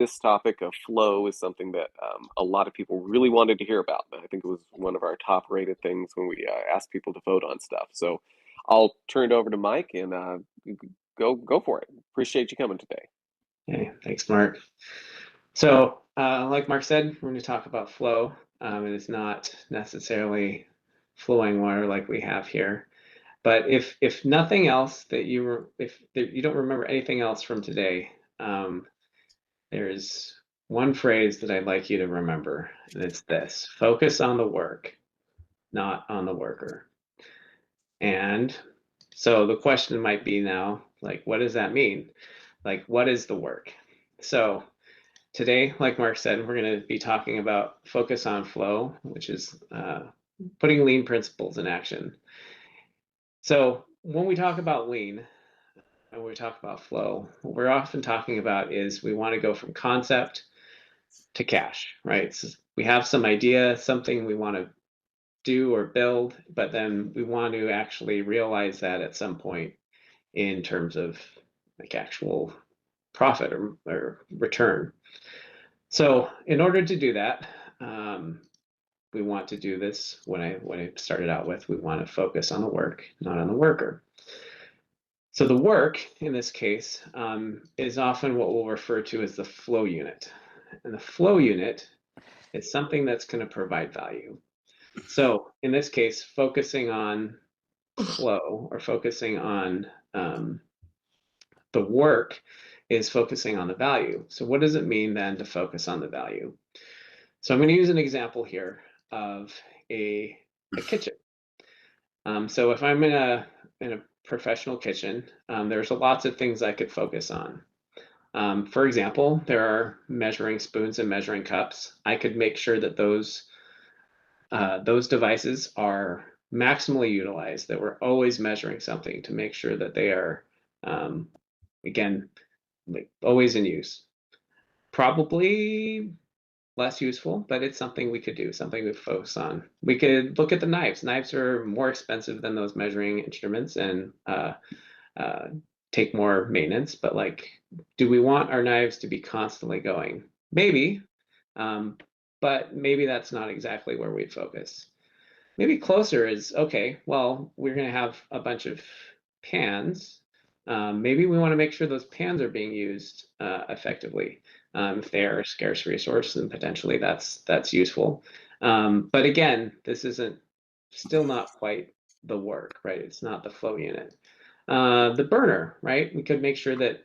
this topic of flow is something that a lot of people really wanted to hear about. I think it was one of our top rated things when we asked people to vote on stuff. So I'll turn it over to Mike and go for it. Appreciate you coming today. Hey, thanks, Mark. So, like Mark said, we're going to talk about flow, and it's not necessarily flowing water like we have here. But if nothing else if you don't remember anything else from today, there's one phrase that I'd like you to remember, and it's this: focus on the work, not on the worker. And so the question might be now, like, what does that mean? Like, what is the work? So today, like Mark said, we're going to be talking about focus on flow, which is putting lean principles in action. So when we talk about lean and we talk about flow, what we're often talking about is we want to go from concept to cash, right? So we have some idea, something we want to do or build, but then we want to actually realize that at some point in terms of like actual profit or return. So in order to do that, we want to do this when I started out with, we want to focus on the work, not on the worker. So the work in this case is often what we'll refer to as the flow unit. And the flow unit is something that's going to provide value. So in this case, focusing on flow or focusing on the work is focusing on the value. So what does it mean then to focus on the value? So I'm going to use an example here of a kitchen. So if I'm in a professional kitchen, there's lots of things I could focus on. For example, there are measuring spoons and measuring cups. I could make sure that those devices are maximally utilized, that we're always measuring something to make sure that they are, again, like always in use. Probably less useful, but it's something we could do, something we focus on. We could look at the knives. Knives are more expensive than those measuring instruments and take more maintenance, but like, do we want our knives to be constantly going? Maybe, but maybe that's not exactly where we'd focus. Maybe closer is, okay, well, we're gonna have a bunch of pans. Maybe we wanna make sure those pans are being used effectively. If they are a scarce resource, then potentially that's useful. But again, this isn't still not quite the work, right? It's not the flow unit. The burner, right? We could make sure that,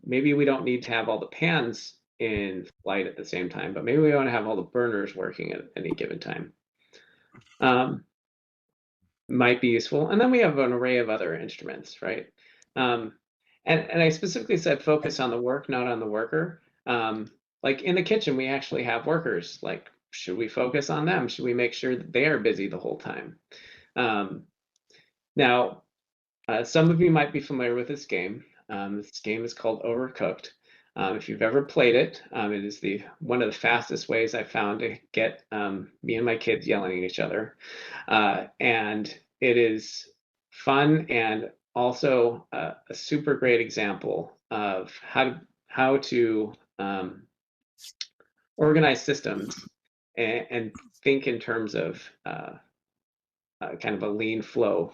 maybe we don't need to have all the pans in flight at the same time, but maybe we want to have all the burners working at any given time. Might be useful. And then we have an array of other instruments, right? And I specifically said focus on the work, not on the worker. Like in the kitchen, we actually have workers. Like, should we focus on them? Should we make sure that they are busy the whole time? Now, some of you might be familiar with this game. This game is called Overcooked. If you've ever played it, it is one of the fastest ways I've found to get me and my kids yelling at each other. And it is fun and also a super great example of how to organize systems and think in terms of kind of a lean flow.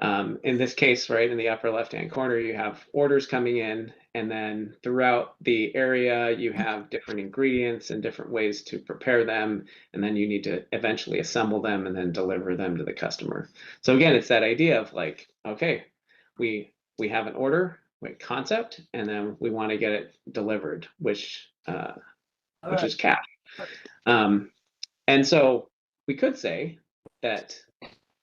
In this case, right in the upper left-hand corner, you have orders coming in, and then throughout the area, you have different ingredients and different ways to prepare them, and then you need to eventually assemble them and then deliver them to the customer. So again, it's that idea of like, okay, we have an order, concept, and then we want to get it delivered, which is cash. And so we could say that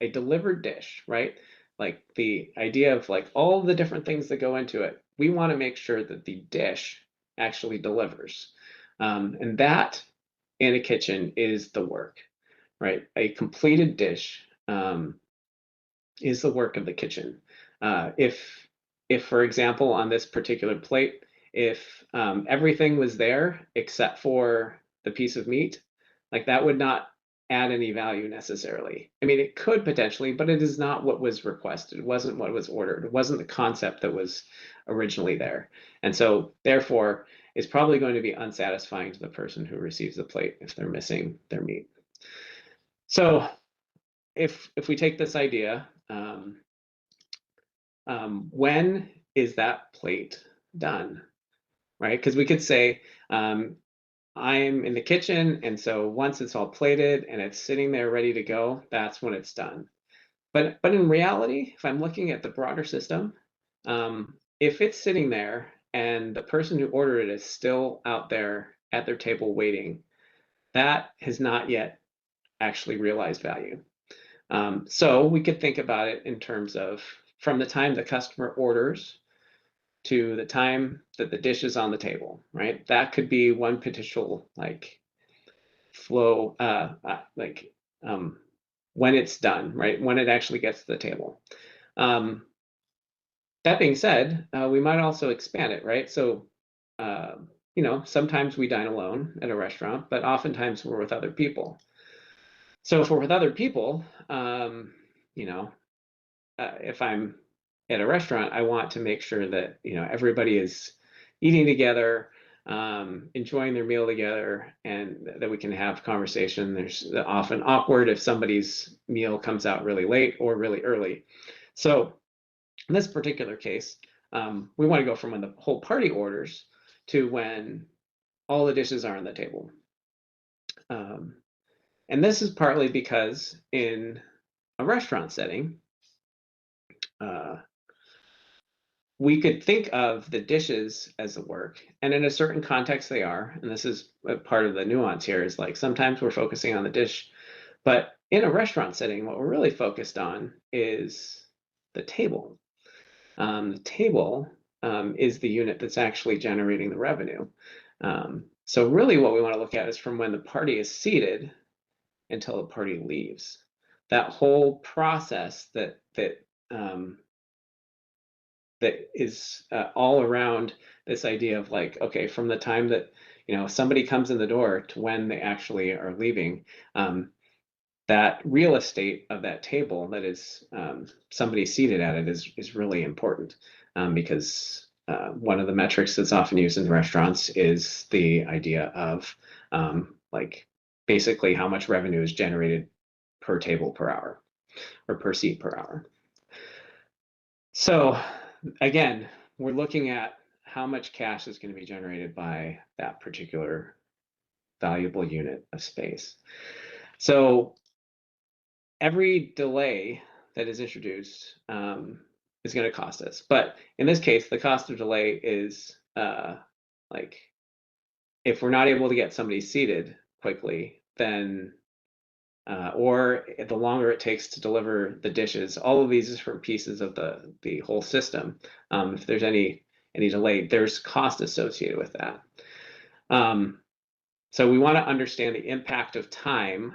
a delivered dish, right? Like the idea of like all the different things that go into it, we want to make sure that the dish actually delivers. And that in a kitchen is the work, right? A completed dish is the work of the kitchen. If for example, on this particular plate, if everything was there except for the piece of meat, like that would not add any value necessarily. I mean, it could potentially, but it is not what was requested. It wasn't what was ordered. It wasn't the concept that was originally there. And so therefore, is probably going to be unsatisfying to the person who receives the plate if they're missing their meat. So if we take this idea, when is that plate done, right? Because we could say, I'm in the kitchen, and so once it's all plated and it's sitting there ready to go, that's when it's done. But in reality, if I'm looking at the broader system, if it's sitting there and the person who ordered it is still out there at their table waiting, that has not yet actually realized value. So we could think about it in terms of from the time the customer orders to the time that the dish is on the table, right? That could be one potential like flow, when it's done, right? When it actually gets to the table. That being said, we might also expand it, right? So, sometimes we dine alone at a restaurant, but oftentimes we're with other people. So if we're with other people, if I'm at a restaurant, I want to make sure that everybody is eating together, enjoying their meal together, and that we can have conversation. There's often awkward if somebody's meal comes out really late or really early. So in this particular case, we want to go from when the whole party orders to when all the dishes are on the table. And this is partly because in a restaurant setting, we could think of the dishes as the work, and in a certain context they are, and this is part of the nuance here, is like sometimes we're focusing on the dish, but in a restaurant setting, what we're really focused on is the table. The table is the unit that's actually generating the revenue. So really what we want to look at is from when the party is seated until the party leaves. That whole process that is all around this idea of like, okay, from the time that somebody comes in the door to when they actually are leaving, that real estate of that table that is somebody seated at it is really important, because one of the metrics that's often used in restaurants is the idea of like basically how much revenue is generated per table per hour or per seat per hour. So again, we're looking at how much cash is going to be generated by that particular valuable unit of space. So every delay that is introduced is going to cost us. But in this case, the cost of delay is like if we're not able to get somebody seated quickly, then or the longer it takes to deliver the dishes, all of these different pieces of the whole system. If there's any delay, there's cost associated with that. So we want to understand the impact of time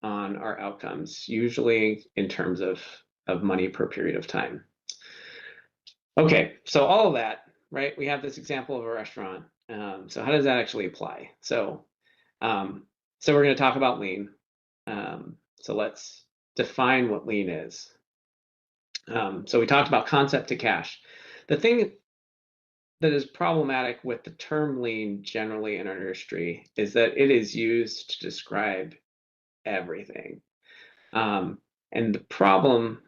on our outcomes, usually in terms of money per period of time. Okay, so all of that, right? We have this example of a restaurant. So how does that actually apply? So we're going to talk about lean. So let's define what lean is. So we talked about concept to cash. The thing that is problematic with the term lean generally in our industry is that it is used to describe everything. And the problem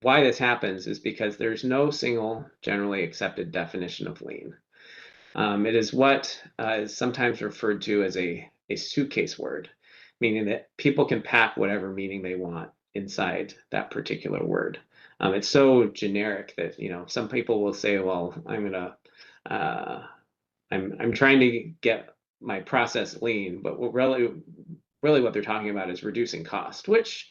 why this happens is because there's no single generally accepted definition of lean. It is what is sometimes referred to as a suitcase word, meaning that people can pack whatever meaning they want inside that particular word. It's so generic that some people will say, "Well, I'm trying to get my process lean," but really what they're talking about is reducing cost, which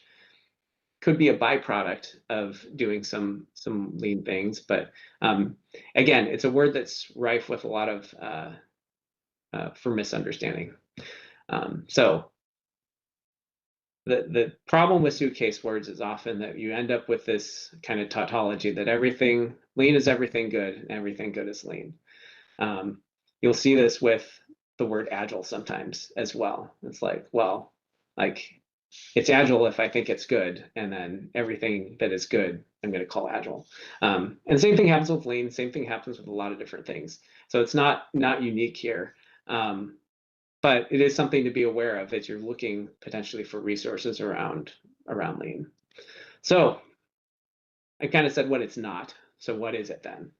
could be a byproduct of doing some lean things. But again, it's a word that's rife with a lot of for misunderstanding. So the problem with suitcase words is often that you end up with this kind of tautology that everything lean is everything good and everything good is lean. You'll see this with the word agile sometimes as well. It's like, well, like it's agile if I think it's good, and then everything that is good, I'm going to call agile. And the same thing happens with lean. Same thing happens with a lot of different things. So it's not unique here, but it is something to be aware of as you're looking potentially for resources around lean. So I kind of said what it's not. So what is it then?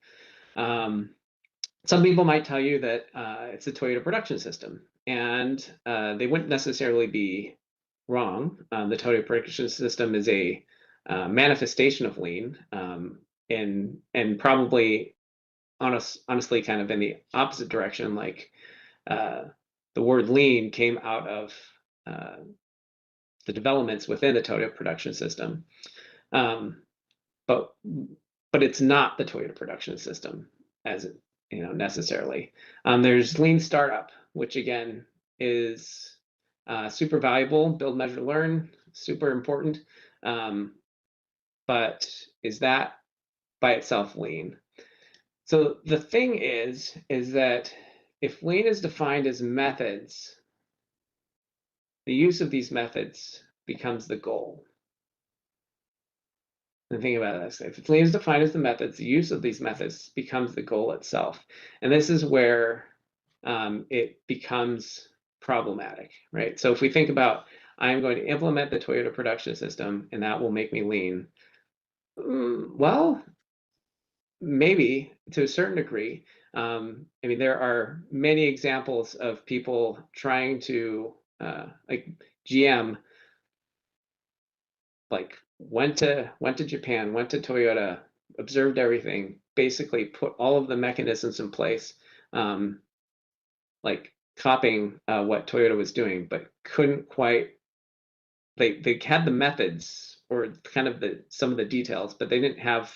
Some people might tell you that it's a Toyota production system, and they wouldn't necessarily be wrong. The Toyota production system is a manifestation of lean, and probably honestly kind of in the opposite direction. Like the word lean came out of the developments within the Toyota production system, um, but it's not the Toyota production system as necessarily. There's lean startup, which again is super valuable. Build, measure, learn, super important. But is that by itself lean? So the thing is that if lean is defined as methods, the use of these methods becomes the goal. And think about this. If lean is defined as the methods, the use of these methods becomes the goal itself. And this is where it becomes problematic, right? So if we think about, I'm going to implement the Toyota production system, and that will make me lean. Well, maybe to a certain degree. I mean, there are many examples of people trying to, like GM, like went to Japan, went to Toyota, observed everything, basically put all of the mechanisms in place, like copying what Toyota was doing, but couldn't quite. They had the methods or kind of some of the details, but they didn't have.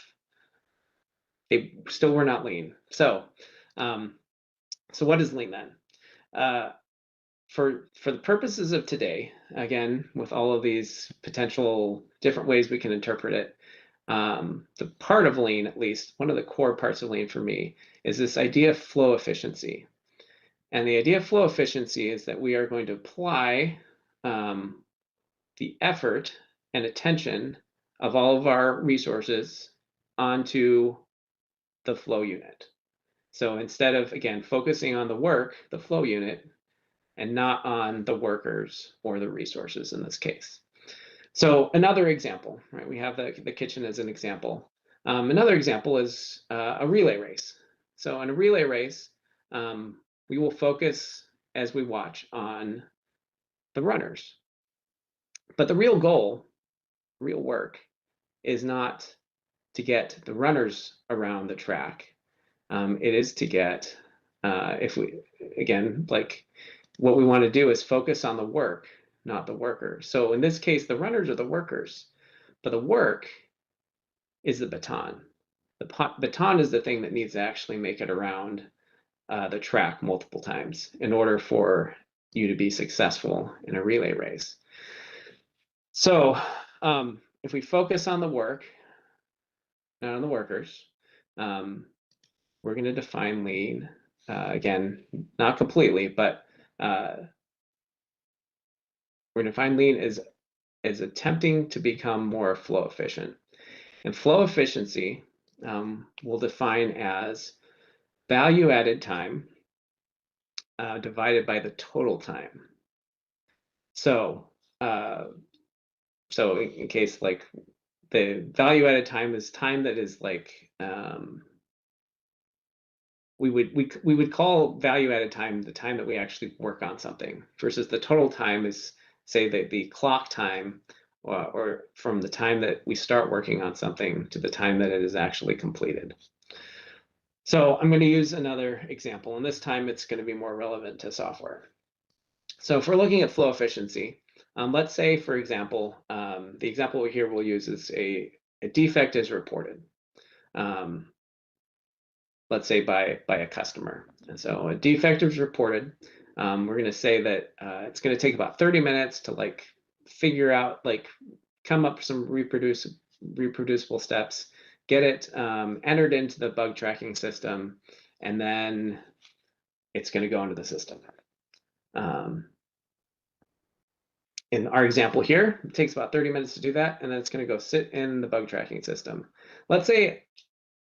They still were not lean. So, so what is lean then? For the purposes of today, again, with all of these potential different ways we can interpret it, the part of lean, at least one of the core parts of lean for me, is this idea of flow efficiency. And the idea of flow efficiency is that we are going to apply the effort and attention of all of our resources onto the flow unit. So instead of, again, focusing on the work, the flow unit, and not on the workers or the resources in this case. So another example, right? We have the kitchen as an example. Another example is a relay race. So in a relay race, we will focus as we watch on the runners. But the real goal, real work, is not to get the runners around the track. It is to get, if we, again, like what we want to do is focus on the work, not the worker. So in this case, the runners are the workers, but the work is the baton. The baton is the thing that needs to actually make it around the track multiple times in order for you to be successful in a relay race. So if we focus on the work, not on the workers, we're going to define lean, again, not completely, but we're going to define lean as attempting to become more flow efficient. And flow efficiency we'll define as value added time divided by the total time. So, so in case like the value added time is time that is like we would call value added time the time that we actually work on something, versus the total time is, say, the clock time, or from the time that we start working on something to the time that it is actually completed. So I'm going to use another example, and this time it's going to be more relevant to software. So if we're looking at flow efficiency, let's say, for example, the example here we'll use is a defect is reported. Let's say by a customer. And so a defect is reported. We're going to say that it's going to take about 30 minutes to like figure out, like come up with some reproducible steps, get it entered into the bug tracking system, and then it's going to go into the system. in our example here, it takes about 30 minutes to do that, and then it's going to go sit in the bug tracking system. Let's say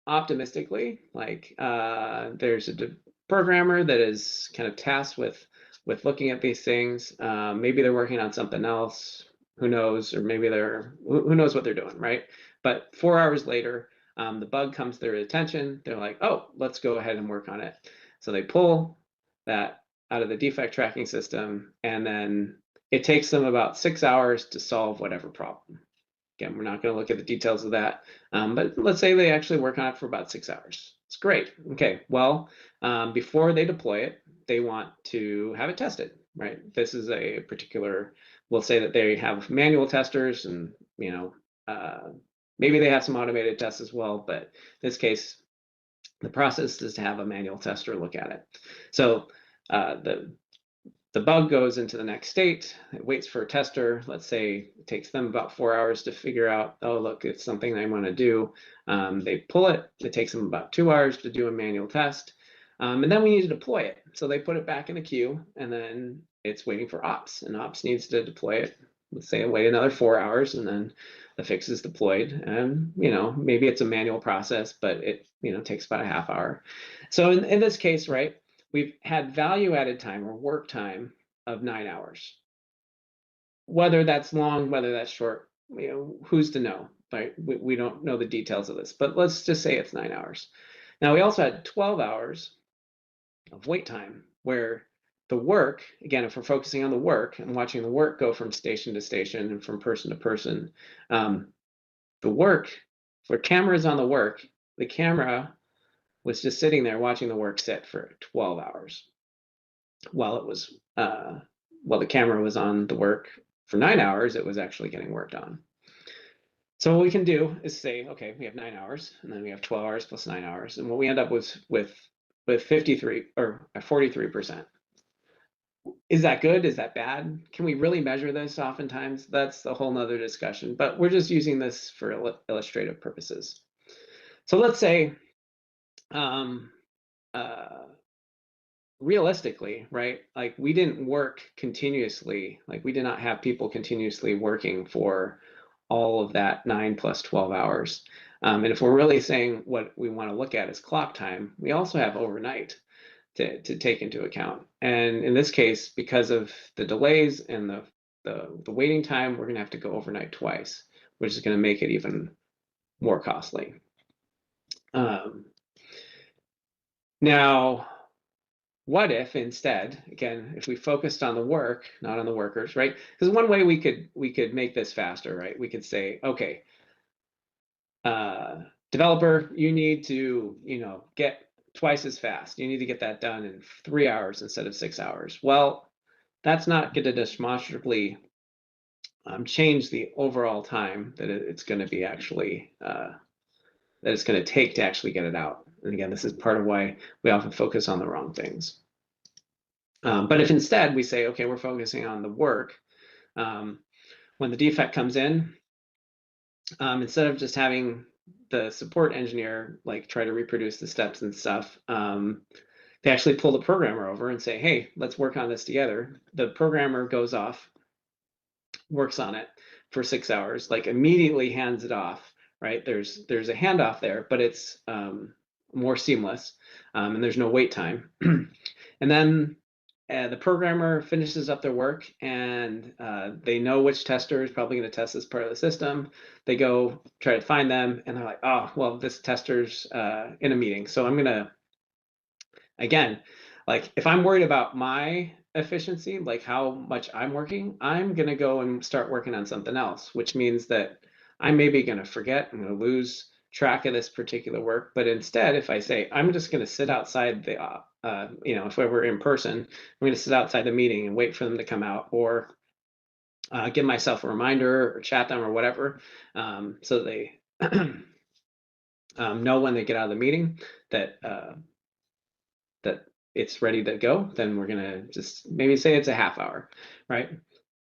optimistically, like there's a programmer that is kind of tasked with looking at these things. Maybe they're working on something else. Who knows? Or maybe who knows what they're doing, right? But 4 hours later, the bug comes to their attention. They're like, oh, let's go ahead and work on it. So they pull that out of the defect tracking system, and then it takes them about 6 hours to solve whatever problem. Again, we're not going to look at the details of that, but let's say they actually work on it for about 6 hours. It's great. Okay, well, before they deploy it, they want to have it tested, right? This is a particular, we'll say that they have manual testers, and maybe they have some automated tests as well, but in this case, the process is to have a manual tester look at it. So the bug goes into the next state, it waits for a tester. Let's say it takes them about 4 hours to figure out, oh, look, it's something they want to do. They pull it. It takes them about 2 hours to do a manual test. And then we need to deploy it. So they put it back in the queue, and then it's waiting for ops, and ops needs to deploy it. Let's say wait another 4 hours, and then the fix is deployed. And maybe it's a manual process, but it takes about a half hour. So in this case, right, we've had value added time or work time of 9 hours. Whether that's long, whether that's short, who's to know, right? We don't know the details of this, but let's just say it's 9 hours. Now, we also had 12 hours of wait time where the work, again, if we're focusing on the work and watching the work go from station to station and from person to person, the work, for cameras on the work, the camera was just sitting there watching the work sit for 12 hours while it was while the camera was on the work for 9 hours. It was actually getting worked on. So what we can do is say, okay, we have 9 hours, and then we have 12 hours plus 9 hours, and what we end up with 53 or 43%. Is that good? Is that bad? Can we really measure this? Oftentimes, that's a whole nother discussion, but we're just using this for illustrative purposes. So let's say realistically, right? Like we didn't work continuously, like we did not have people continuously working for all of that 9 plus 12 hours. And if we're really saying what we want to look at is clock time, we also have overnight to take into account. And in this case, because of the delays and the waiting time, we're going to have to go overnight twice, which is going to make it even more costly. Now, what if instead, again, if we focused on the work, not on the workers, right? Because one way we could make this faster, right? We could say, okay, developer, you need to, get twice as fast. You need to get that done in 3 hours instead of 6 hours. Well, that's not going to demonstrably change the overall time that it's going to be actually that it's going to take to actually get it out. And again, this is part of why we often focus on the wrong things. But if instead we say, okay, we're focusing on the work, when the defect comes in, instead of just having the support engineer like try to reproduce the steps and stuff, they actually pull the programmer over and say, hey, let's work on this together. The programmer goes off, works on it for 6 hours, like immediately hands it off, right? There's a handoff there, but it's more seamless, and there's no wait time. And then the programmer finishes up their work, and they know which tester is probably going to test this part of the system. They go try to find them, and they're like, oh, well, this tester's in a meeting. So I'm going to, again, like if I'm worried about my efficiency, like how much I'm working, I'm going to go and start working on something else, which means that I'm maybe going to forget, I'm going to lose track of this particular work. But instead, if I say, I'm just going to sit outside the, if we were in person, I'm going to sit outside the meeting and wait for them to come out, or give myself a reminder or chat them or whatever, so they know when they get out of the meeting that that it's ready to go. Then we're going to just maybe say it's a half hour, right?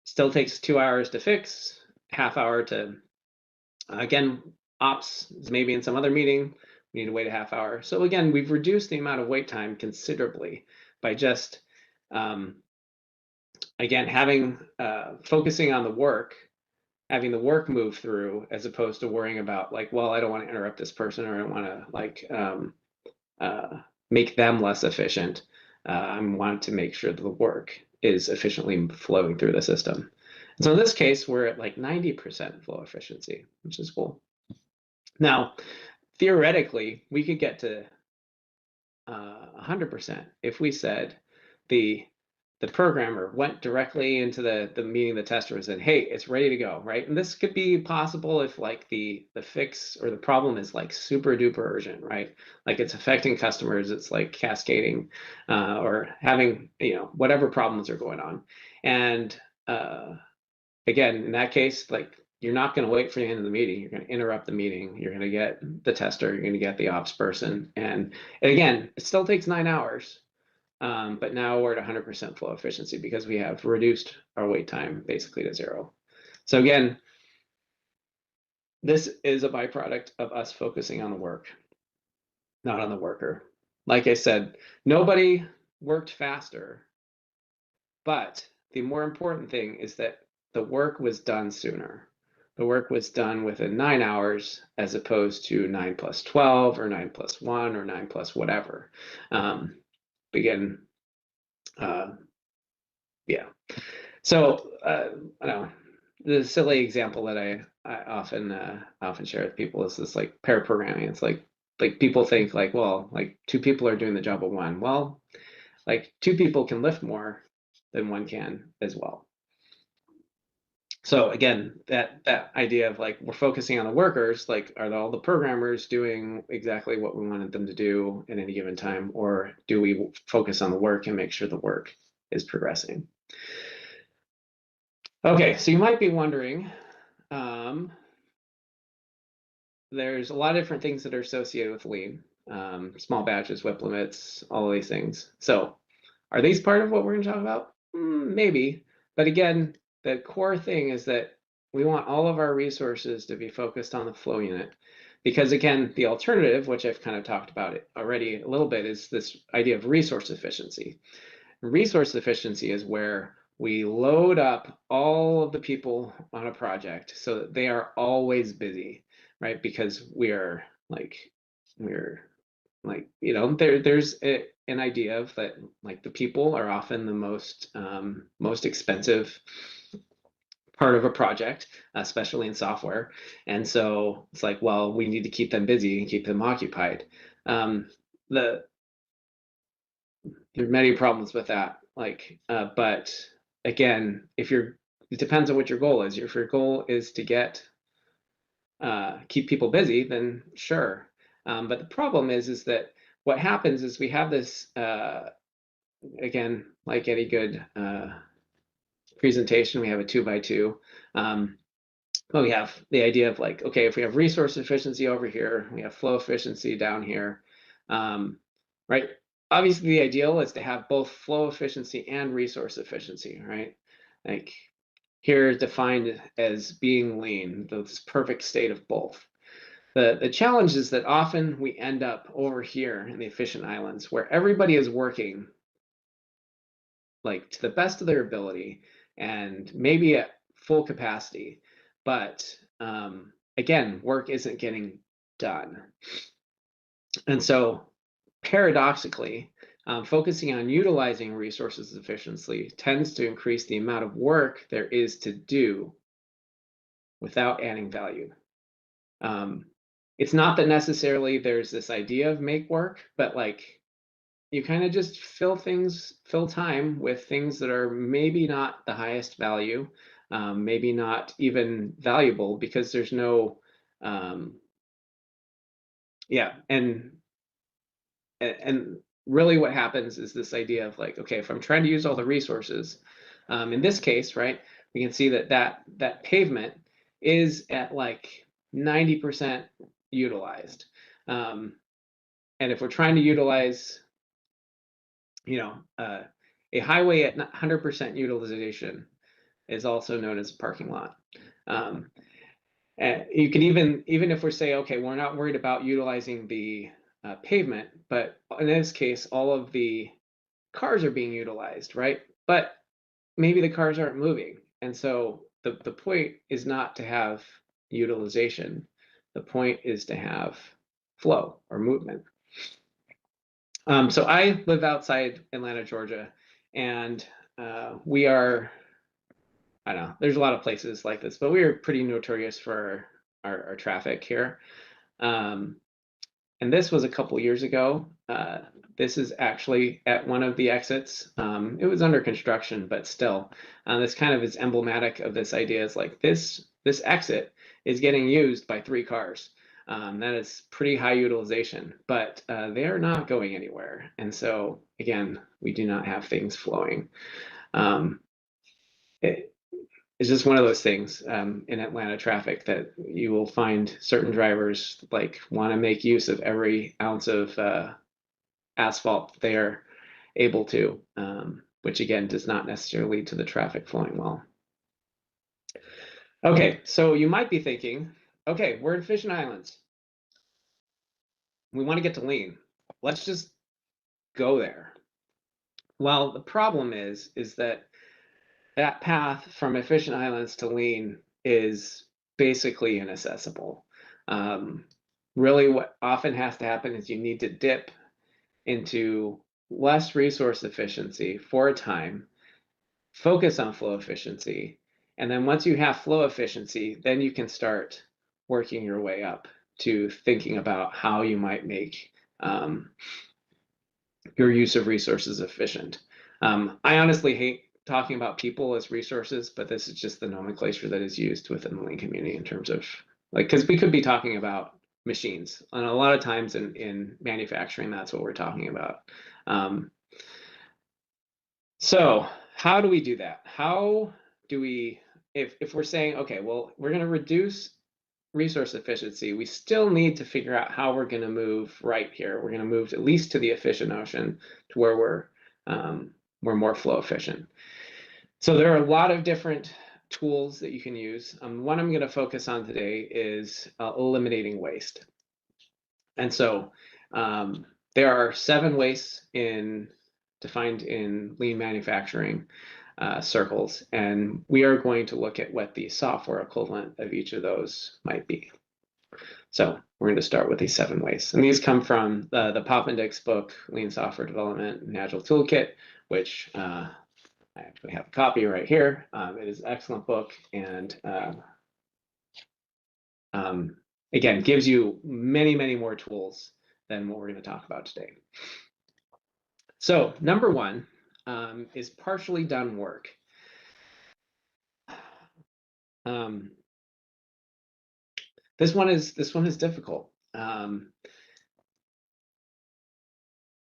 Still takes 2 hours to fix, half hour to, again, ops is maybe in some other meeting, we need to wait a half hour. So again, we've reduced the amount of wait time considerably by just again, focusing on the work, having the work move through, as opposed to worrying about like, well, I don't want to interrupt this person, or I don't want to like make them less efficient. I want to make sure that the work is efficiently flowing through the system. And so in this case, we're at like 90% flow efficiency, which is cool. Now, theoretically, we could get to 100% if we said the programmer went directly into the meeting the tester and said, hey, it's ready to go, right? And this could be possible if like the fix or the problem is like super duper urgent, right? Like it's affecting customers, it's like cascading, or having, whatever problems are going on. And again, in that case, like you're not going to wait for the end of the meeting. You're going to interrupt the meeting. You're going to get the tester. You're going to get the ops person. And again, it still takes 9 hours, but now we're at 100% flow efficiency because we have reduced our wait time basically to 0. So again, this is a byproduct of us focusing on the work, not on the worker. Like I said, nobody worked faster, but the more important thing is that the work was done sooner. The work was done within 9 hours as opposed to 9 plus 12 or 9 plus 1 or 9 plus whatever. Again, yeah. So I don't know, the silly example that I often share with people is this like pair programming. It's like people think like, well, like 2 people are doing the job of 1. Well, like 2 people can lift more than 1 can as well. So again, that idea of like we're focusing on the workers, like are all the programmers doing exactly what we wanted them to do at any given time, or do we focus on the work and make sure the work is progressing? Okay, so you might be wondering, there's a lot of different things that are associated with lean, small batches, WIP limits, all these things. So are these part of what we're going to talk about? Maybe, but again, the core thing is that we want all of our resources to be focused on the flow unit, because again, the alternative, which I've kind of talked about it already a little bit, is this idea of resource efficiency. Resource efficiency is where we load up all of the people on a project so that they are always busy, right? Because we're like, there's an idea of that, like the people are often the most expensive part of a project, especially in software. And so it's like, well, we need to keep them busy and keep them occupied. The There's many problems with that. But again, it depends on what your goal is. If your goal is to keep people busy, then sure. But the problem is that what happens is we have this, again, like any good presentation, we have a 2x2. Well, we have the idea of like, okay, if we have resource efficiency over here, we have flow efficiency down here, right? Obviously, the ideal is to have both flow efficiency and resource efficiency, right? Like here defined as being lean, this perfect state of both. The challenge is that often we end up over here in the efficient islands where everybody is working like to the best of their ability and maybe at full capacity, but again, work isn't getting done. And so paradoxically, focusing on utilizing resources efficiently tends to increase the amount of work there is to do without adding value. It's not that necessarily there's this idea of make work, but like you kind of just fill time with things that are maybe not the highest value, maybe not even valuable because there's no, yeah, and really what happens is this idea of like, okay, if I'm trying to use all the resources, in this case, right, we can see that pavement is at like 90% utilized. And if we're trying to utilize, a highway at 100% utilization is also known as a parking lot. And you can even if we say, okay, we're not worried about utilizing the pavement, but in this case, all of the cars are being utilized, right? But maybe the cars aren't moving. And so the point is not to have utilization. The point is to have flow or movement. So I live outside Atlanta, Georgia, and we are, I don't know, there's a lot of places like this, but we are pretty notorious for our traffic here. And this was a couple years ago. This is actually at one of the exits. It was under construction, but still, this kind of is emblematic of this idea. Is like this exit is getting used by 3 cars. That is pretty high utilization, but they are not going anywhere. And so again, we do not have things flowing. It's just one of those things in Atlanta traffic that you will find certain drivers like want to make use of every ounce of asphalt they are able to, which again does not necessarily lead to the traffic flowing well. Okay, so you might be thinking, okay, we're in Efficient Islands. We want to get to lean. Let's just go there. Well, the problem is that path from Efficient Islands to lean is basically inaccessible. Really, what often has to happen is you need to dip into less resource efficiency for a time, focus on flow efficiency, and then once you have flow efficiency, then you can start working your way up to thinking about how you might make your use of resources efficient. I honestly hate talking about people as resources, but this is just the nomenclature that is used within the lean community in terms of like, because we could be talking about machines, and a lot of times in manufacturing, that's what we're talking about. So how do we do that? How do we, if we're saying, okay, well, we're going to reduce resource efficiency, we still need to figure out how we're going to move right here. We're going to move at least to the efficient ocean to where we're more flow efficient. So there are a lot of different tools that you can use. One I'm going to focus on today is eliminating waste. And so there are 7 wastes defined in lean manufacturing circles, and we are going to look at what the software equivalent of each of those might be. So we're going to start with these 7 wastes, and these come from the Poppendix book, Lean Software Development and Agile Toolkit, which I actually have a copy right here. It is an excellent book, and again, gives you many, many more tools than what we're going to talk about today. So number 1 is partially done work. This one is difficult.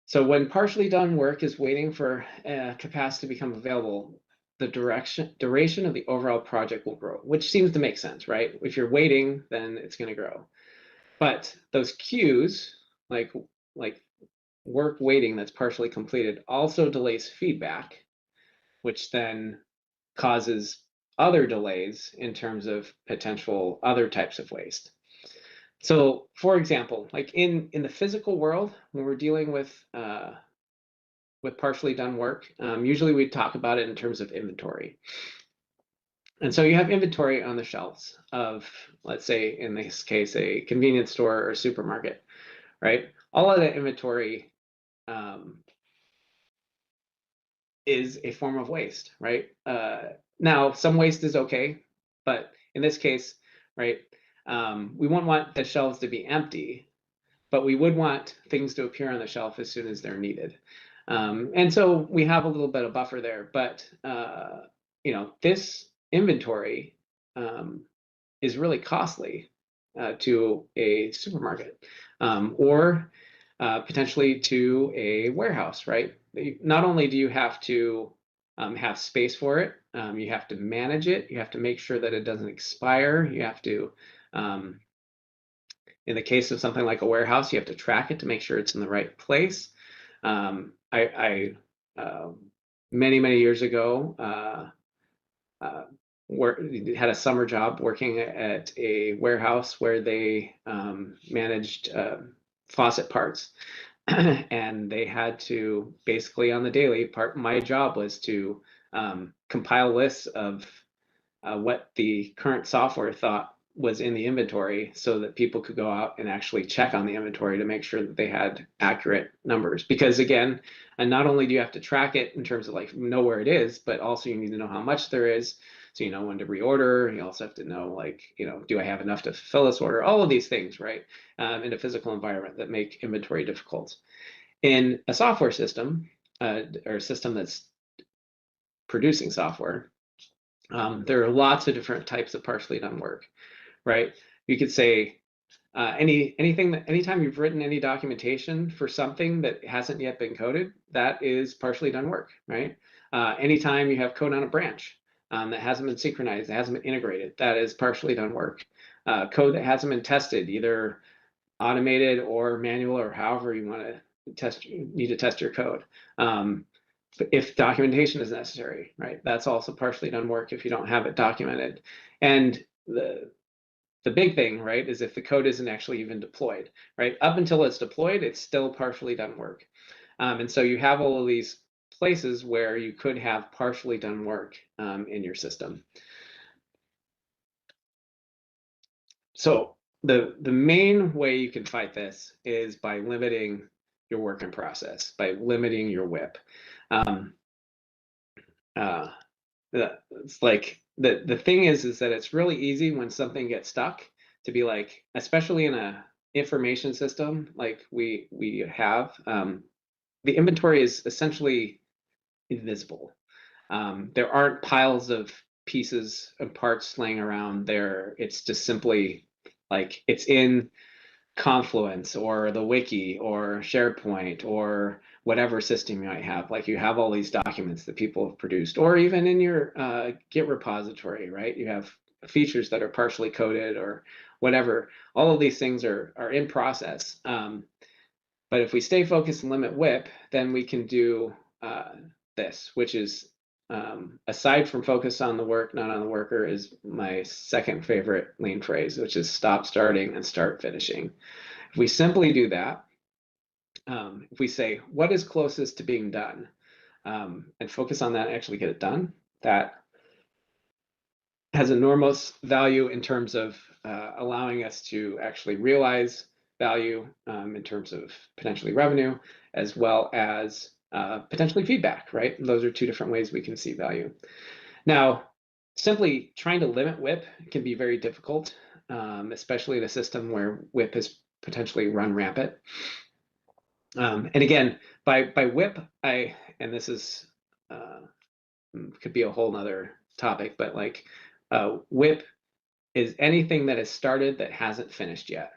So when partially done work is waiting for capacity to become available, the duration of the overall project will grow, which seems to make sense, right? If you're waiting, then it's going to grow. But those queues, like work waiting that's partially completed, also delays feedback, which then causes other delays in terms of potential other types of waste. So, for example, like in the physical world, when we're dealing with partially done work, usually we talk about it in terms of inventory. And so you have inventory on the shelves of, let's say, in this case, a convenience store or supermarket, right? All of that inventory is a form of waste, right? Now, some waste is okay, but in this case, right, we wouldn't want the shelves to be empty, but we would want things to appear on the shelf as soon as they're needed. And so we have a little bit of buffer there, but you know, this inventory is really costly to a supermarket or potentially to a warehouse, right? Not only do you have to have space for it, you have to manage it, you have to make sure that it doesn't expire, you have to, in the case of something like a warehouse, you have to track it to make sure it's in the right place. Many years ago, had a summer job working at a warehouse where they managed faucet parts, and they had to basically on the daily my job was to compile lists of what the current software thought was in the inventory so that people could go out and actually check on the inventory to make sure that they had accurate numbers. Because again, and not only do you have to track it in terms of like know where it is, but also you need to know how much there is. So you know when to reorder. You also have to know like, do I have enough to fulfill this order? All of these things, right? In a physical environment that make inventory difficult. In a software system, or a system that's producing software, there are lots of different types of partially done work, right? You could say anytime you've written any documentation for something that hasn't yet been coded, that is partially done work, right? Anytime you have code on a branch that hasn't been synchronized, that hasn't been integrated, that is partially done work. Code that hasn't been tested, either automated or manual or however you want to need to test your code. If documentation is necessary, right? That's also partially done work if you don't have it documented. And the big thing, right, is if the code isn't actually even deployed, right? Up until it's deployed, it's still partially done work. And so you have all of these places where you could have partially done work in your system. So the main way you can fight this is by limiting your work in process, by limiting your WIP. It's like the thing is that it's really easy when something gets stuck to be like, especially in a information system like we have, the inventory is essentially invisible. There aren't piles of pieces and parts laying around there. It's just simply like it's in Confluence or the wiki or SharePoint or whatever system you might have. Like you have all these documents that people have produced, or even in your Git repository, right? You have features that are partially coded or whatever. All of these things are in process. But if we stay focused and limit WIP, then we can do this, which is aside from focus on the work, not on the worker, is my second favorite lean phrase, which is stop starting and start finishing. If we simply do that, if we say what is closest to being done, and focus on that and actually get it done, that has enormous value in terms of allowing us to actually realize value in terms of potentially revenue, as well as potentially feedback, right? Those are two different ways we can see value. Now, simply trying to limit WIP can be very difficult, especially in a system where WIP is potentially run rampant. And again, by WIP, and this is could be a whole nother topic, but like WIP is anything that has started that hasn't finished yet.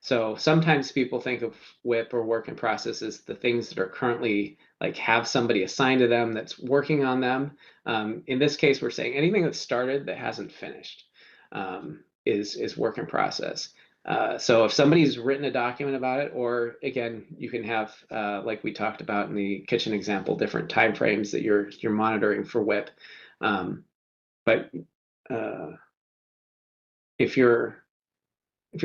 So sometimes people think of WIP or work in process as the things that are currently like have somebody assigned to them that's working on them. In this case, we're saying anything that's started that hasn't finished is work in process. So if somebody's written a document about it, or again, you can have, like we talked about in the kitchen example, different timeframes that you're monitoring for WIP. But if you're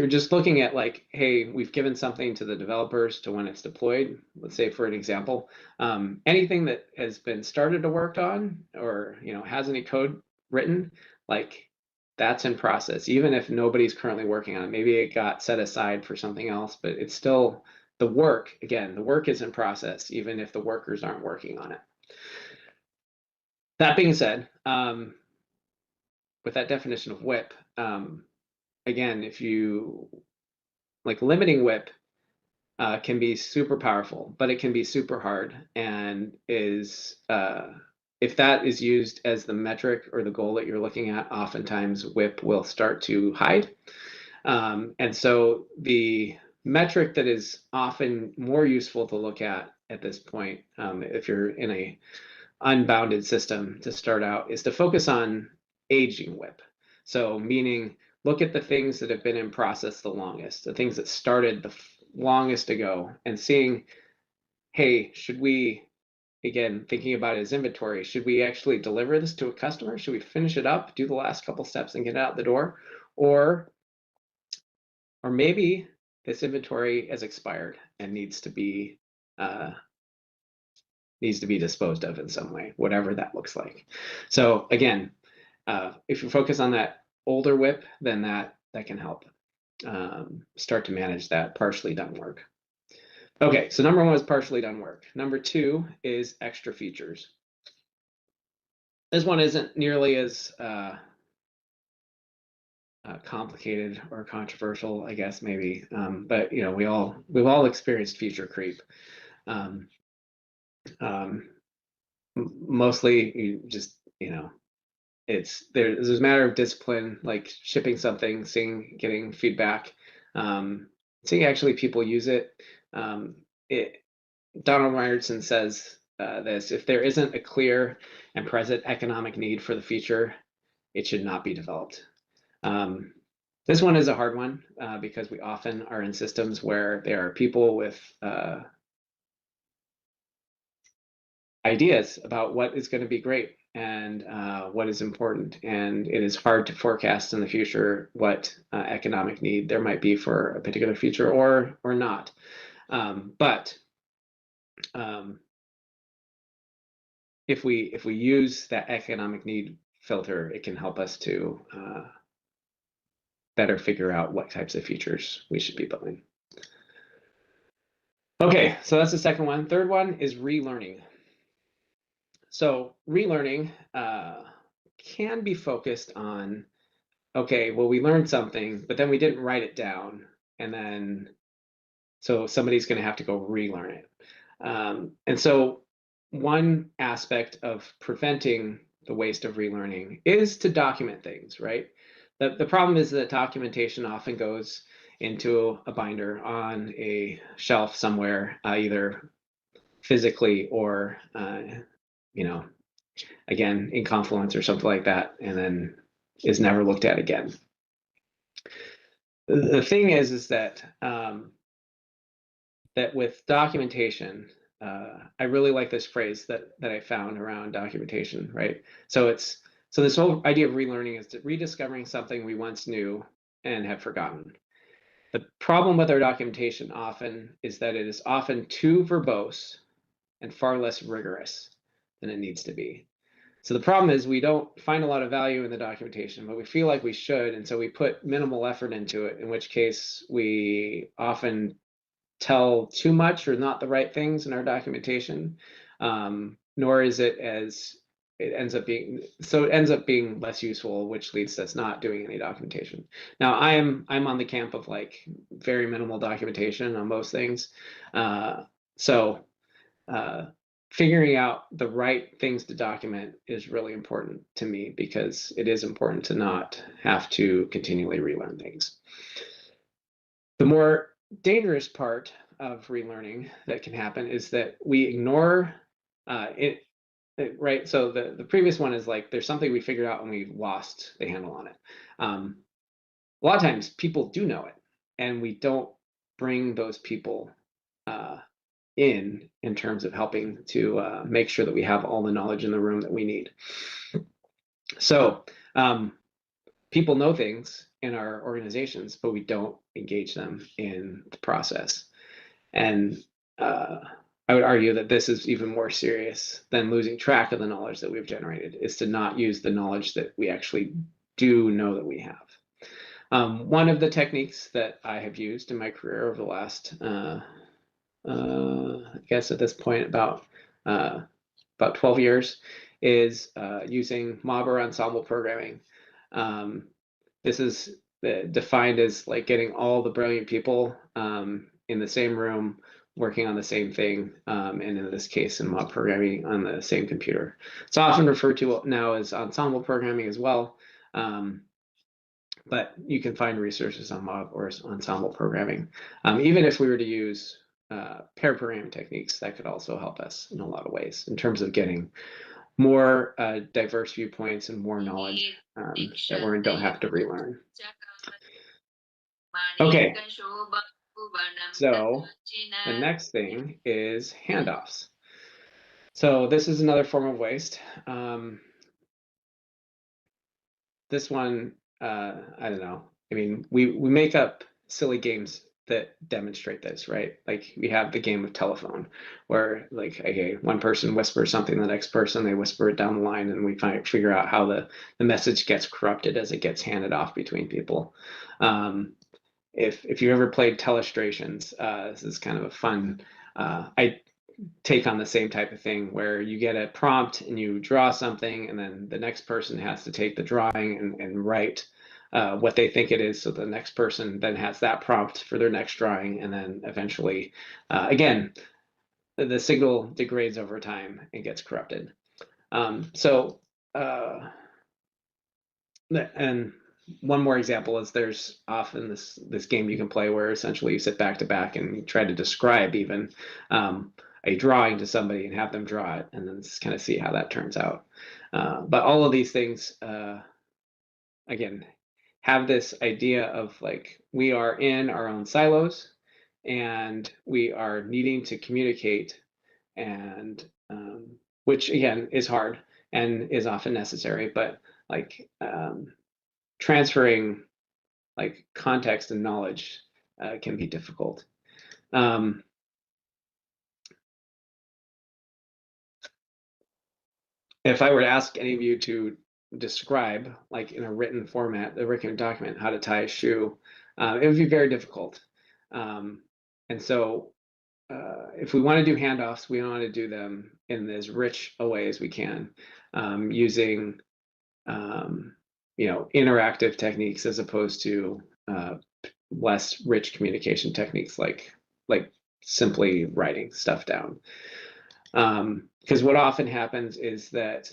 just looking at like, hey, we've given something to the developers to when it's deployed, let's say for an example, anything that has been started to work on or has any code written, like that's in process, even if nobody's currently working on it. Maybe it got set aside for something else, but it's still the work. Again, the work is in process, even if the workers aren't working on it. That being said, with that definition of WIP, again, if you like limiting WIP can be super powerful, but it can be super hard, and is if that is used as the metric or the goal that you're looking at, oftentimes WIP will start to hide. And so the metric that is often more useful to look at this point, if you're in a unbounded system to start out, is to focus on aging WIP. So meaning look at the things that have been in process the longest, the things that started the longest ago, and seeing, hey, should we, again, thinking about it as inventory, should we actually deliver this to a customer? Should we finish it up, do the last couple steps and get it out the door? Or maybe this inventory has expired and needs to be needs to be disposed of in some way, whatever that looks like. So again, if you focus on that older WIP, then that can help start to manage that partially done work. Okay, so number one is partially done work. Number two is extra features. This one isn't nearly as complicated or controversial, I guess, maybe, but you know, we've all experienced feature creep. Mostly, you just, you know, there's a matter of discipline, like shipping something, getting feedback, seeing actually people use it. Donald Ryerson says this: if there isn't a clear and present economic need for the feature, it should not be developed. This one is a hard one because we often are in systems where there are people with ideas about what is going to be great and what is important, and it is hard to forecast in the future what economic need there might be for a particular feature or not. But if we use that economic need filter, it can help us to better figure out what types of features we should be building. Okay, so that's the second one. Third one is relearning. So relearning can be focused on, okay, well, we learned something, but then we didn't write it down, and then so somebody's going to have to go relearn it. And so one aspect of preventing the waste of relearning is to document things, right? The problem is that documentation often goes into a binder on a shelf somewhere, either physically or, you know, again, in Confluence or something like that, and then is never looked at again. The thing is that that with documentation, I really like this phrase that I found around documentation, right? So this whole idea of relearning is rediscovering something we once knew and have forgotten. The problem with our documentation often is that it is often too verbose and far less rigorous than it needs to be. So the problem is we don't find a lot of value in the documentation, but we feel like we should, and so we put minimal effort into it, in which case we often tell too much or not the right things in our documentation, nor is it as it ends up being less useful, which leads to us not doing any documentation. Now, I'm on the camp of like very minimal documentation on most things, so figuring out the right things to document is really important to me because it is important to not have to continually relearn things. The more dangerous part of relearning that can happen is that we ignore it, right? So the previous one is like there's something we figured out and we've lost the handle on it. A lot of times people do know it, and we don't bring those people in terms of helping to make sure that we have all the knowledge in the room that we need. So people know things in our organizations, but we don't engage them in the process. And I would argue that this is even more serious than losing track of the knowledge that we've generated, is to not use the knowledge that we actually do know that we have. One of the techniques that I have used in my career over the last, I guess at this point, about 12 years, is using mob or ensemble programming. This is defined as like getting all the brilliant people in the same room working on the same thing, and in this case in mob programming on the same computer. It's often referred to now as ensemble programming as well, but you can find resources on mob or ensemble programming. Even if we were to use pair programming techniques, that could also help us in a lot of ways in terms of getting more diverse viewpoints and more knowledge that we don't have to relearn. Okay, so the next thing is handoffs. So this is another form of waste. This one, I don't know. I mean, we make up silly games that demonstrate this, right? Like we have the game of telephone where like, okay, one person whispers something to the next person, they whisper it down the line, and we figure out how the message gets corrupted as it gets handed off between people. If you ever played Telestrations, this is kind of a fun, I take on the same type of thing where you get a prompt and you draw something, and then the next person has to take the drawing and write what they think it is. So the next person then has that prompt for their next drawing, and then eventually, again, the signal degrades over time and gets corrupted. And one more example is there's often this game you can play where essentially you sit back to back and you try to describe even a drawing to somebody and have them draw it, and then just kind of see how that turns out. But all of these things, again, have this idea of like we are in our own silos and we are needing to communicate, and which again is hard and is often necessary, but like transferring like context and knowledge can be difficult. If I were to ask any of you to describe, like in a written format, the written document, how to tie a shoe, it would be very difficult. And so if we want to do handoffs, we want to do them in as rich a way as we can, using interactive techniques as opposed to less rich communication techniques like simply writing stuff down. Because what often happens is that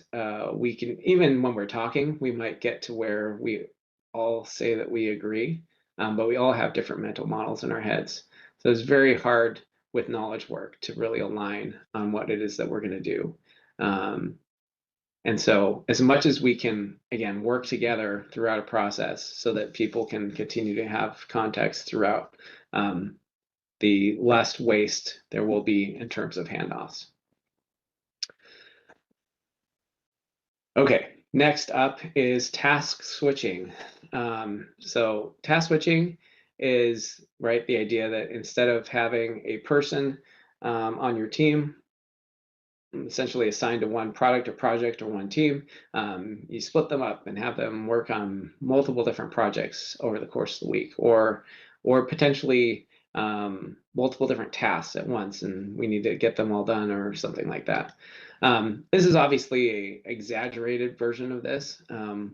we can, even when we're talking, we might get to where we all say that we agree, but we all have different mental models in our heads. So it's very hard with knowledge work to really align on what it is that we're going to do. And so as much as we can, again, work together throughout a process so that people can continue to have context throughout, the less waste there will be in terms of handoffs. Okay, next up is task switching. So task switching is, right, the idea that instead of having a person on your team essentially assigned to one product or project or one team, you split them up and have them work on multiple different projects over the course of the week, or potentially multiple different tasks at once, and we need to get them all done or something like that. This is obviously a exaggerated version of this,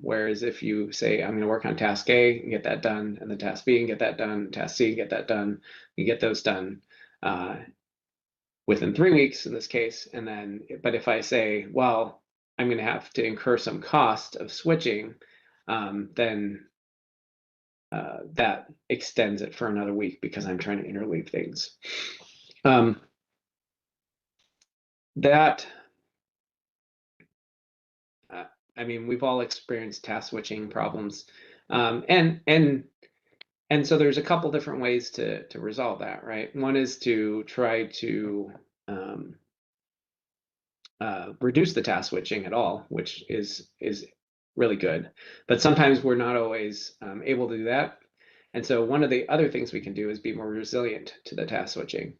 whereas if you say, I'm going to work on task A and get that done, and then task B and get that done, task C and get that done, you get those done within 3 weeks in this case. And then, but if I say, well, I'm going to have to incur some cost of switching, then that extends it for another week because I'm trying to interleave things. I mean, we've all experienced task switching problems, and so there's a couple different ways to resolve that, right? One is to try to reduce the task switching at all, which is really good. But sometimes we're not always able to do that. And so one of the other things we can do is be more resilient to the task switching.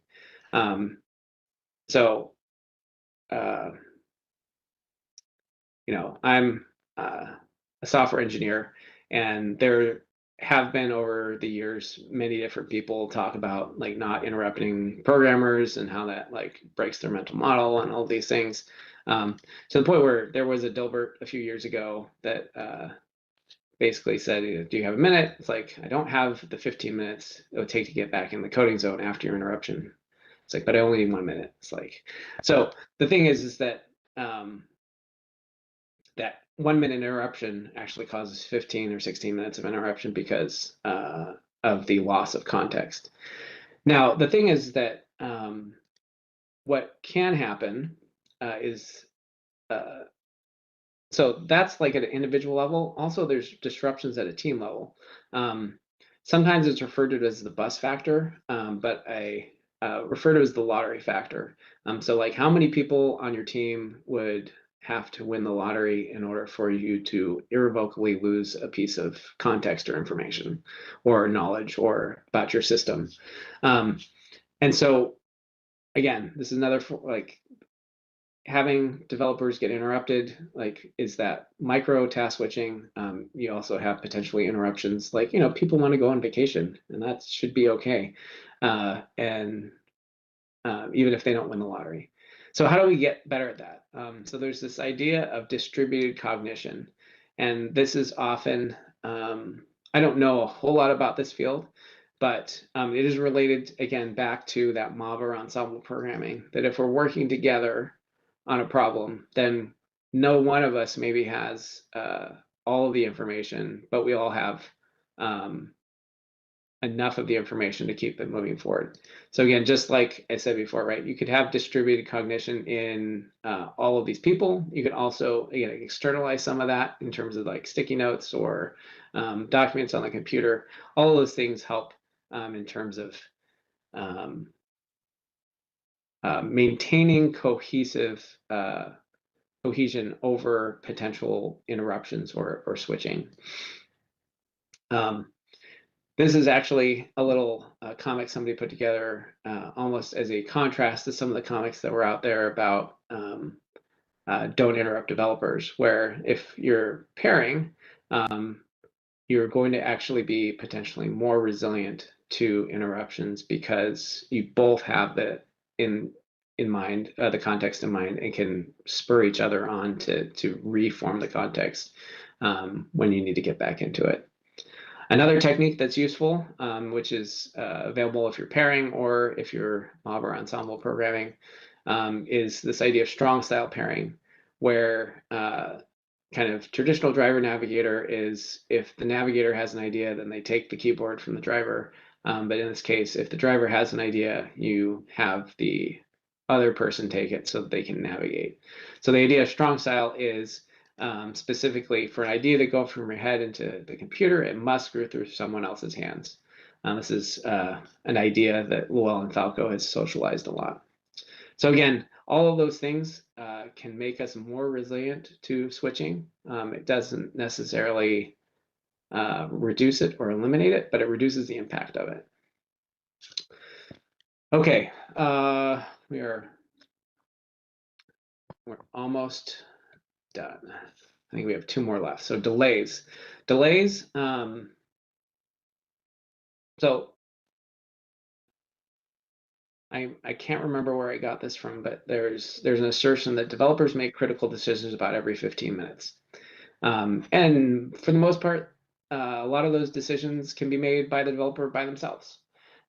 I'm a software engineer, and there have been over the years many different people talk about like not interrupting programmers and how that like breaks their mental model and all these things, to the point where there was a Dilbert a few years ago that basically said, do you have a minute? It's like, I don't have the 15 minutes it would take to get back in the coding zone after your interruption. It's like, but I only need 1 minute. It's like, so the thing is that that 1 minute interruption actually causes 15 or 16 minutes of interruption because of the loss of context. Now, the thing is that what can happen is, so that's like at an individual level. Also, there's disruptions at a team level. Sometimes it's referred to as the bus factor, but I refer to it as the lottery factor. So like how many people on your team would have to win the lottery in order for you to irrevocably lose a piece of context or information or knowledge or about your system. And so again, this is another like having developers get interrupted, like is that micro task switching. You also have potentially interruptions, like, you know, people want to go on vacation and that should be okay. And even if they don't win the lottery. So how do we get better at that? So there's this idea of distributed cognition. And this is often, I don't know a whole lot about this field, but it is related, again, back to that mob or ensemble programming, that if we're working together on a problem, then no one of us maybe has all of the information, but we all have enough of the information to keep it moving forward. So again, just like I said before, right, you could have distributed cognition in all of these people. You could also, again, externalize some of that in terms of like sticky notes or documents on the computer. All of those things help in terms of maintaining cohesion over potential interruptions or switching. This is actually a little comic somebody put together almost as a contrast to some of the comics that were out there about don't interrupt developers, where if you're pairing, you're going to actually be potentially more resilient to interruptions because you both have the in mind, the context in mind, and can spur each other on to reform the context when you need to get back into it. Another technique that's useful, which is available if you're pairing or if you're mob or ensemble programming, is this idea of strong style pairing, where kind of traditional driver navigator is if the navigator has an idea, then they take the keyboard from the driver. But in this case, if the driver has an idea, you have the other person take it so that they can navigate. So the idea of strong style is specifically for an idea to go from your head into the computer, it must go through someone else's hands. This is an idea that Llewellyn Falco has socialized a lot. So again, all of those things can make us more resilient to switching. It doesn't necessarily reduce it or eliminate it, but it reduces the impact of it. Okay, we're almost done. I think we have 2 more left. So delays. So I can't remember where I got this from, but there's an assertion that developers make critical decisions about every 15 minutes. And for the most part, a lot of those decisions can be made by the developer by themselves.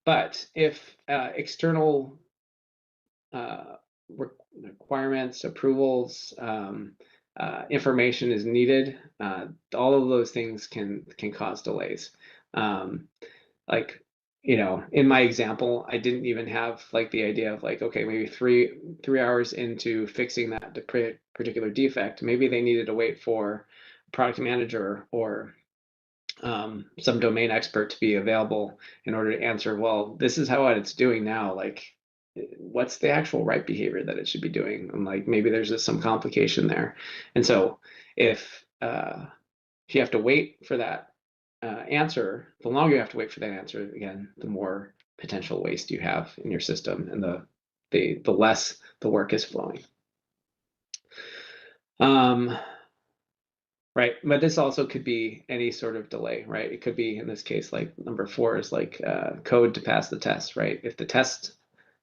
But if external requirements, approvals, information is needed, all of those things can cause delays. Like, you know, in my example, I didn't even have like the idea of like, okay, maybe three hours into fixing that particular defect, maybe they needed to wait for a product manager or some domain expert to be available in order to answer, well, this is how it's doing now. Like, what's the actual right behavior that it should be doing? And like, maybe there's just some complication there. And so if you have to wait for that answer, the longer you have to wait for that answer, again, the more potential waste you have in your system and the less the work is flowing. Right, but this also could be any sort of delay, right? It could be, in this case, like number 4 is like code to pass the test, right? If the test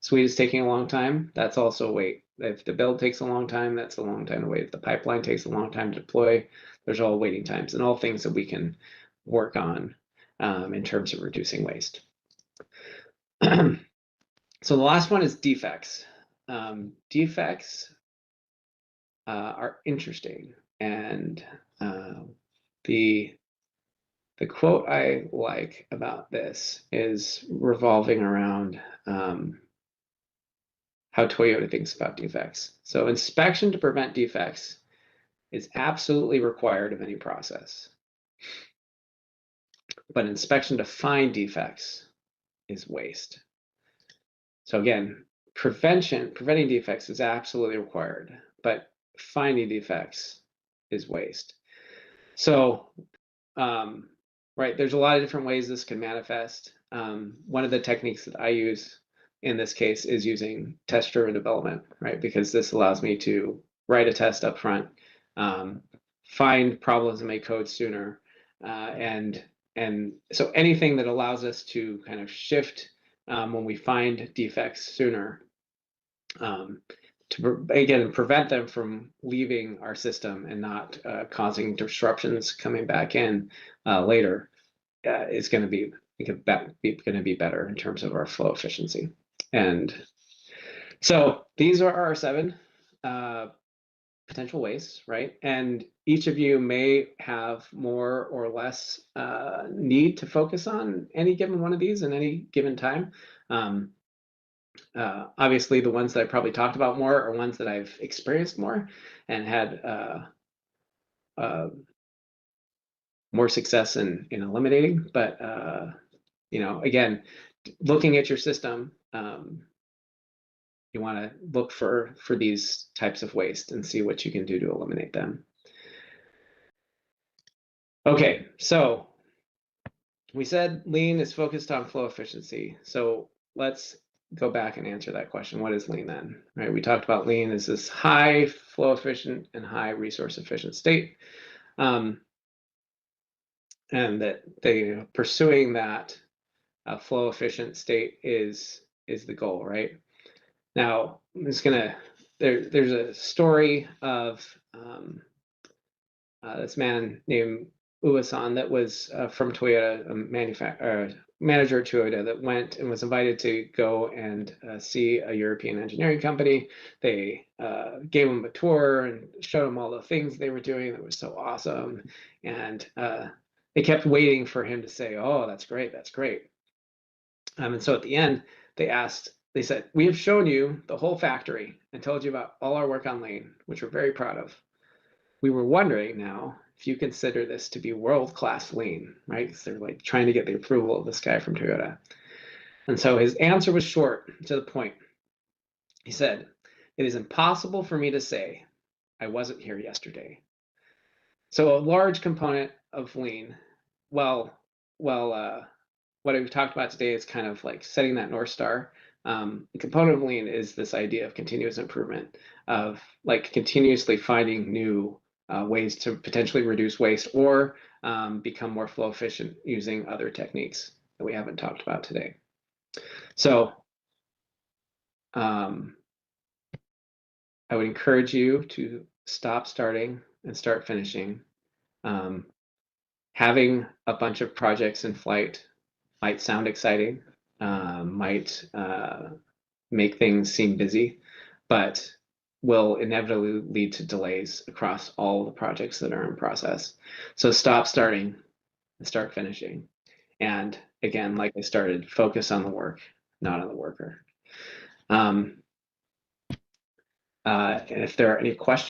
suite is taking a long time, that's also wait. If the build takes a long time, that's a long time to wait. If the pipeline takes a long time to deploy, there's all waiting times and all things that we can work on in terms of reducing waste. So the last one is defects. Defects are interesting, and the quote I like about this is revolving around how Toyota thinks about defects. So inspection to prevent defects is absolutely required of any process, but inspection to find defects is waste. So again, preventing defects is absolutely required, but finding defects is waste. So, right, there's a lot of different ways this can manifest. One of the techniques that I use in this case is using test-driven development, right? Because this allows me to write a test up front, find problems and make code sooner, and so anything that allows us to kind of shift when we find defects sooner, to again prevent them from leaving our system and not causing disruptions coming back in later, is going to be better in terms of our flow efficiency. And so these are our 7 potential wastes, right? And each of you may have more or less need to focus on any given one of these in any given time. Obviously, the ones that I probably talked about more are ones that I've experienced more and had more success in eliminating. But you know, again, looking at your system, you want to look for these types of waste and see what you can do to eliminate them. Okay, so we said lean is focused on flow efficiency. So let's go back and answer that question. What is lean then? Right? We talked about lean as this high flow efficient and high resource efficient state, and that pursuing that flow efficient state is the goal, right? Now, I'm just gonna there's a story of this man named Uwe-san that was from Toyota, a manager at Toyota, that went and was invited to go and see a European engineering company. They gave him a tour and showed him all the things they were doing that was so awesome. And they kept waiting for him to say, "Oh, that's great, that's great." And so at the end, they said, "We have shown you the whole factory and told you about all our work on lean, which we're very proud of. We were wondering now if you consider this to be world-class lean," right? Because they're like trying to get the approval of this guy from Toyota. And so his answer was short, to the point. He said, "It is impossible for me to say. I wasn't here yesterday." So a large component of lean, what we've talked about today is kind of like setting that North Star. The component of lean is this idea of continuous improvement, of like continuously finding new ways to potentially reduce waste or become more flow efficient using other techniques that we haven't talked about today. So I would encourage you to stop starting and start finishing. Having a bunch of projects in flight might sound exciting, might make things seem busy, but will inevitably lead to delays across all the projects that are in process. So stop starting and start finishing. And again, like I started, focus on the work, not on the worker. And if there are any questions,